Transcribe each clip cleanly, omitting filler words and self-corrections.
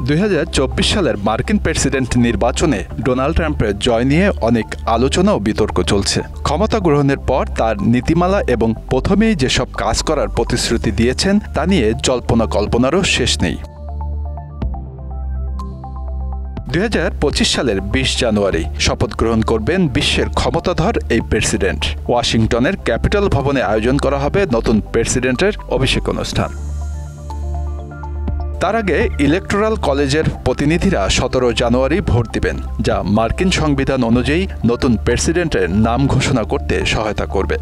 2024 সালের মার্কিন প্রেসিডেন্ট নির্বাচনে ডোনাল্ড ট্রাম্পের জয় নিয়ে অনেক আলোচনা ও বিতর্ক চলছে। ক্ষমতা গ্রহণের পর তার নীতিমালা এবং প্রথমেই যেসব কাজ করার প্রতিশ্রুতি দিয়েছেন তা নিয়ে জল্পনা কল্পনারও শেষ নেই। 2025 সালের 20 জানুয়ারি শপথ গ্রহণ করবেন বিশ্বের ক্ষমতাধর এই প্রেসিডেন্ট। ওয়াশিংটনের ক্যাপিটল ভবনে আয়োজন করা হবে নতুন প্রেসিডেন্টের অভিষেক অনুষ্ঠান। তার আগে ইলেকটোরাল কলেজের প্রতিনিধিরা 17 জানুয়ারি ভোট দিবেন, যা মার্কিন সংবিধান অনুযায়ী নতুন প্রেসিডেন্টের নাম ঘোষণা করতে সহায়তা করবে।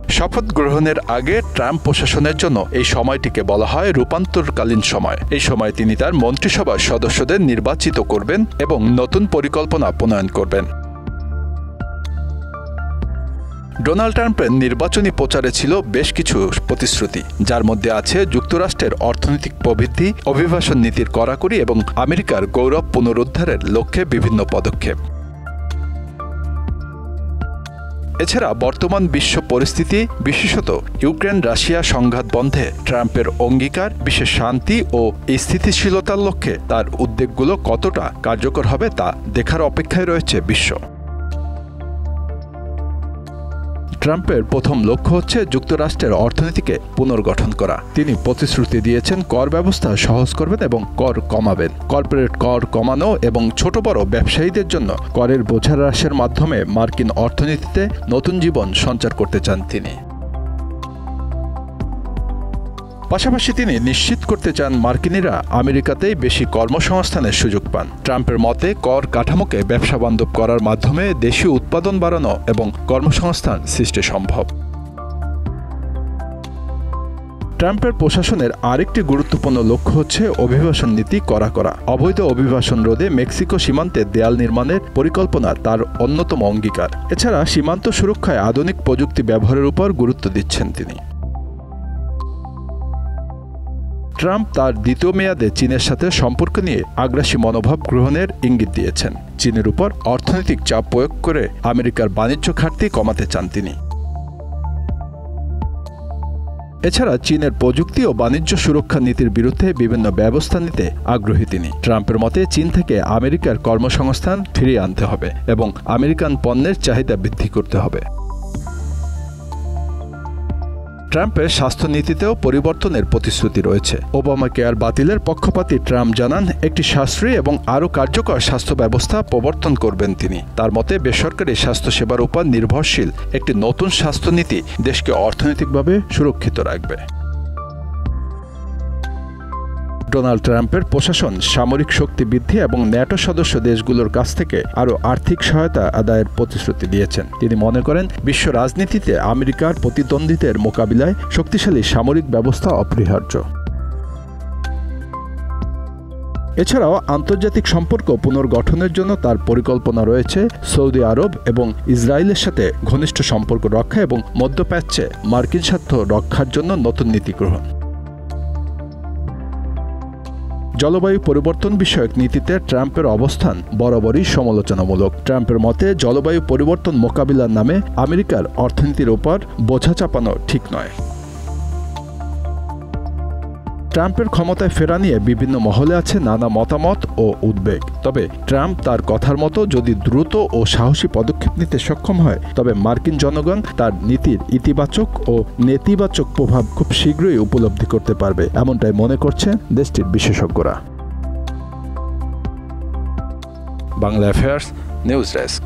শপথ গ্রহণের আগে ট্রাম্প প্রশাসনের জন্য এই সময়টিকে বলা হয় রূপান্তরকালীন সময়। এই সময় তিনি তার মন্ত্রিসভার সদস্যদের নির্বাচিত করবেন এবং নতুন পরিকল্পনা প্রণয়ন করবেন। ডোনাল্ড ট্রাম্পের নির্বাচনী প্রচারে ছিল বেশ কিছু প্রতিশ্রুতি, যার মধ্যে আছে যুক্তরাষ্ট্রের অর্থনৈতিক প্রবৃদ্ধি, অভিবাসন নীতির কড়াকড়ি এবং আমেরিকার গৌরব পুনরুদ্ধারের লক্ষ্যে বিভিন্ন পদক্ষেপ। এছাড়া বর্তমান বিশ্ব পরিস্থিতি, বিশেষত ইউক্রেন রাশিয়া সংঘাত বন্ধে ট্রাম্পের অঙ্গীকার, বিশ্বের শান্তি ও স্থিতিশীলতার লক্ষ্যে তার উদ্যোগগুলো কতটা কার্যকর হবে তা দেখার অপেক্ষায় রয়েছে বিশ্ব। ট্রাম্পের প্রথম লক্ষ্য হচ্ছে যুক্তরাষ্ট্রের অর্থনীতিকে পুনর্গঠন করা। তিনি প্রতিশ্রুতি দিয়েছেন কর ব্যবস্থা সহজ করবেন এবং কর কমাবেন। কর্পোরেট কর কমানো এবং ছোট বড় ব্যবসায়ীদের জন্য করের বোঝা হ্রাসের মাধ্যমে মার্কিন অর্থনীতিতে নতুন জীবন সঞ্চার করতে চান তিনি। পাশাপাশি তিনি নিশ্চিত করতে চান মার্কিনিরা আমেরিকাতেই বেশি কর্মসংস্থানের সুযোগ পান। ট্রাম্পের মতে কর কাঠামোকে ব্যবসা বান্ধব করার মাধ্যমে দেশীয় উৎপাদন বাড়ানো এবং কর্মসংস্থান সৃষ্টি সম্ভব। ট্রাম্পের প্রশাসনের আরেকটি গুরুত্বপূর্ণ লক্ষ্য হচ্ছে অভিবাসন নীতি কড়া করা। অবৈধ অভিবাসন রোধে মেক্সিকো সীমান্তে দেয়াল নির্মাণের পরিকল্পনা তার অন্যতম অঙ্গীকার। এছাড়া সীমান্ত সুরক্ষায় আধুনিক প্রযুক্তি ব্যবহারের উপর গুরুত্ব দিচ্ছেন তিনি। ট্রাম্প তার দ্বিতীয় মেয়াদে চীনের সাথে সম্পর্ক নিয়ে আগ্রাসী মনোভাব গ্রহণের ইঙ্গিত দিয়েছেন। চীনের উপর অর্থনৈতিক চাপ প্রয়োগ করে আমেরিকার বাণিজ্য ঘাটতি কমাতে চান তিনি। এছাড়া চীনের প্রযুক্তি ও বাণিজ্য সুরক্ষা নীতির বিরুদ্ধে বিভিন্ন ব্যবস্থা নিতে আগ্রহী তিনি। ট্রাম্পের মতে চীন থেকে আমেরিকার কর্মসংস্থান ফিরিয়ে আনতে হবে এবং আমেরিকান পণ্যের চাহিদা বৃদ্ধি করতে হবে। ট্রাম্পের স্বাস্থ্যনীতিতেও পরিবর্তনের প্রতিশ্রুতি রয়েছে। ওবামা কেয়ার বাতিলের পক্ষপাতী ট্রাম্প জানান একটি সাশ্রয়ী এবং আরও কার্যকর স্বাস্থ্য ব্যবস্থা প্রবর্তন করবেন তিনি। তার মতে বেসরকারি স্বাস্থ্যসেবার উপর নির্ভরশীল একটি নতুন স্বাস্থ্যনীতি দেশকে অর্থনৈতিকভাবে সুরক্ষিত রাখবে। ডোনাল্ড ট্রাম্পের প্রশাসন সামরিক শক্তি বৃদ্ধি এবং ন্যাটো সদস্য দেশগুলোর কাছ থেকে আরও আর্থিক সহায়তা আদায়ের প্রতিশ্রুতি দিয়েছেন। তিনি মনে করেন বিশ্ব রাজনীতিতে আমেরিকার প্রতিদ্বন্দ্বীদের মোকাবিলায় শক্তিশালী সামরিক ব্যবস্থা অপরিহার্য। এছাড়াও আন্তর্জাতিক সম্পর্ক পুনর্গঠনের জন্য তার পরিকল্পনা রয়েছে সৌদি আরব এবং ইসরায়েলের সাথে ঘনিষ্ঠ সম্পর্ক রক্ষা এবং মধ্যপ্রাচ্যে মার্কিন স্বার্থ রক্ষার জন্য নতুন নীতি গ্রহণ। জলবায়ু পরিবর্তন বিষয়ক নীতিতে ট্রাম্পের অবস্থান বরাবরই সমালোচনামূলক। ট্রাম্পের মতে জলবায়ু পরিবর্তন মোকাবিলার নামে আমেরিকার অর্থনীতির উপর বোঝা চাপানো ঠিক নয়। ট্রাম্পের ক্ষমতায় ফেরা নিয়ে বিভিন্ন মহলে আছে নানা মতামত ও উদ্বেগ। তবে ট্রাম্প তার কথার মতো যদি দ্রুত ও সাহসী পদক্ষেপ নিতে সক্ষম হয়, তবে মার্কিন জনগণ তার নীতির ইতিবাচক ও নেতিবাচক প্রভাব খুব শীঘ্রই উপলব্ধি করতে পারবে, এমনটাই মনে করছেন দেশটির বিশেষজ্ঞরা। Bangla affairs news desk.